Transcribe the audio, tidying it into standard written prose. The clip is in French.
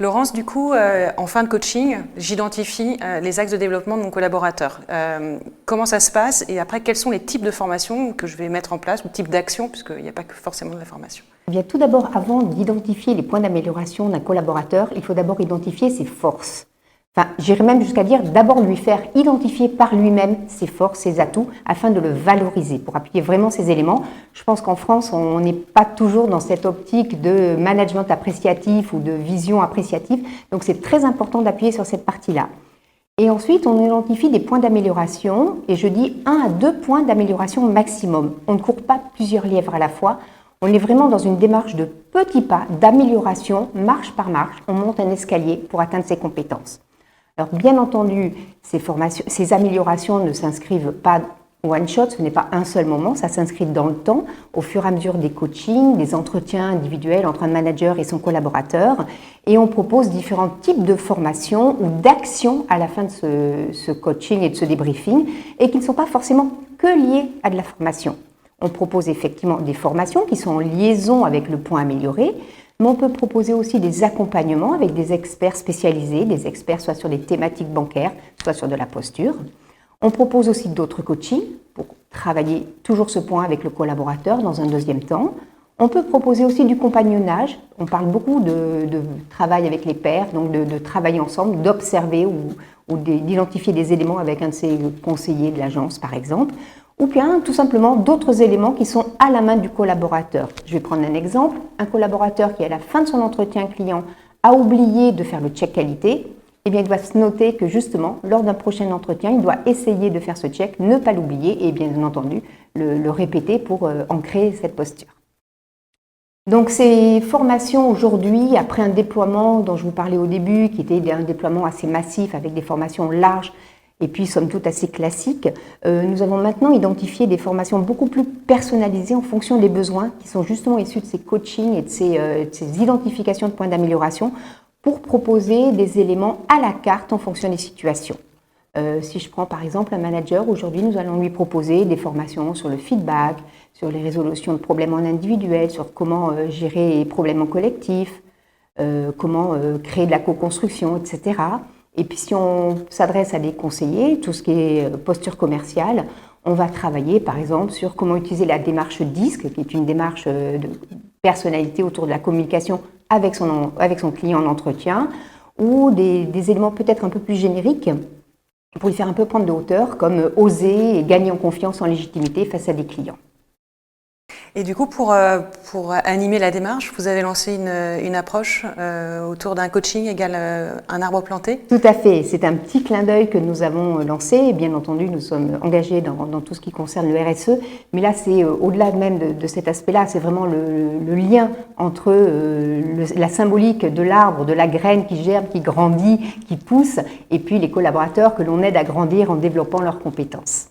Laurence, du coup, en fin de coaching, j'identifie les axes de développement de mon collaborateur. Comment ça se passe et après, quels sont les types de formations que je vais mettre en place ou types d'actions, puisqu'il n'y a pas que forcément de la formation? Eh bien, tout d'abord, avant d'identifier les points d'amélioration d'un collaborateur, il faut d'abord identifier ses forces. Enfin, j'irais même jusqu'à dire d'abord lui faire identifier par lui-même ses forces, ses atouts, afin de le valoriser, pour appuyer vraiment ces éléments. Je pense qu'en France, on n'est pas toujours dans cette optique de management appréciatif ou de vision appréciative, donc c'est très important d'appuyer sur cette partie-là. Et ensuite, on identifie des points d'amélioration, et je dis 1 à 2 points d'amélioration maximum. On ne court pas plusieurs lièvres à la fois, on est vraiment dans une démarche de petits pas d'amélioration, marche par marche, on monte un escalier pour atteindre ses compétences. Alors bien entendu, ces améliorations ne s'inscrivent pas one shot, ce n'est pas un seul moment, ça s'inscrit dans le temps, au fur et à mesure des coachings, des entretiens individuels entre un manager et son collaborateur, et on propose différents types de formations ou d'actions à la fin de ce coaching et de ce débriefing, et qui ne sont pas forcément que liées à de la formation. On propose effectivement des formations qui sont en liaison avec le point amélioré, mais on peut proposer aussi des accompagnements avec des experts spécialisés, des experts soit sur des thématiques bancaires, soit sur de la posture. On propose aussi d'autres coachings pour travailler toujours ce point avec le collaborateur dans un deuxième temps. On peut proposer aussi du compagnonnage. On parle beaucoup de travail avec les pairs, donc de travailler ensemble, d'observer ou d'identifier des éléments avec un de ses conseillers de l'agence, par exemple. Ou bien tout simplement d'autres éléments qui sont à la main du collaborateur. Je vais prendre un exemple. Un collaborateur qui, à la fin de son entretien client, a oublié de faire le check qualité, eh bien, il doit se noter que justement, lors d'un prochain entretien, il doit essayer de faire ce check, ne pas l'oublier et bien entendu le répéter pour ancrer cette posture. Donc ces formations aujourd'hui, après un déploiement dont je vous parlais au début, qui était un déploiement assez massif avec des formations larges, et puis somme toute assez classique, nous avons maintenant identifié des formations beaucoup plus personnalisées en fonction des besoins qui sont justement issus de ces coachings et de ces identifications de points d'amélioration pour proposer des éléments à la carte en fonction des situations. Si je prends par exemple un manager, aujourd'hui nous allons lui proposer des formations sur le feedback, sur les résolutions de problèmes en individuel, sur comment gérer les problèmes en collectif, comment créer de la co-construction, etc. Et puis si on s'adresse à des conseillers, tout ce qui est posture commerciale, on va travailler par exemple sur comment utiliser la démarche DISC, qui est une démarche de personnalité autour de la communication avec son client en entretien, ou des éléments peut-être un peu plus génériques pour lui faire un peu prendre de hauteur, comme oser et gagner en confiance, en légitimité face à des clients. Et du coup, pour animer la démarche, vous avez lancé une approche autour d'un coaching égal un arbre planté? Tout à fait. C'est un petit clin d'œil que nous avons lancé. Et bien entendu, nous sommes engagés dans tout ce qui concerne le RSE. Mais là, c'est au-delà même de cet aspect-là, c'est vraiment le lien entre la symbolique de l'arbre, de la graine qui germe, qui grandit, qui pousse, et puis les collaborateurs que l'on aide à grandir en développant leurs compétences.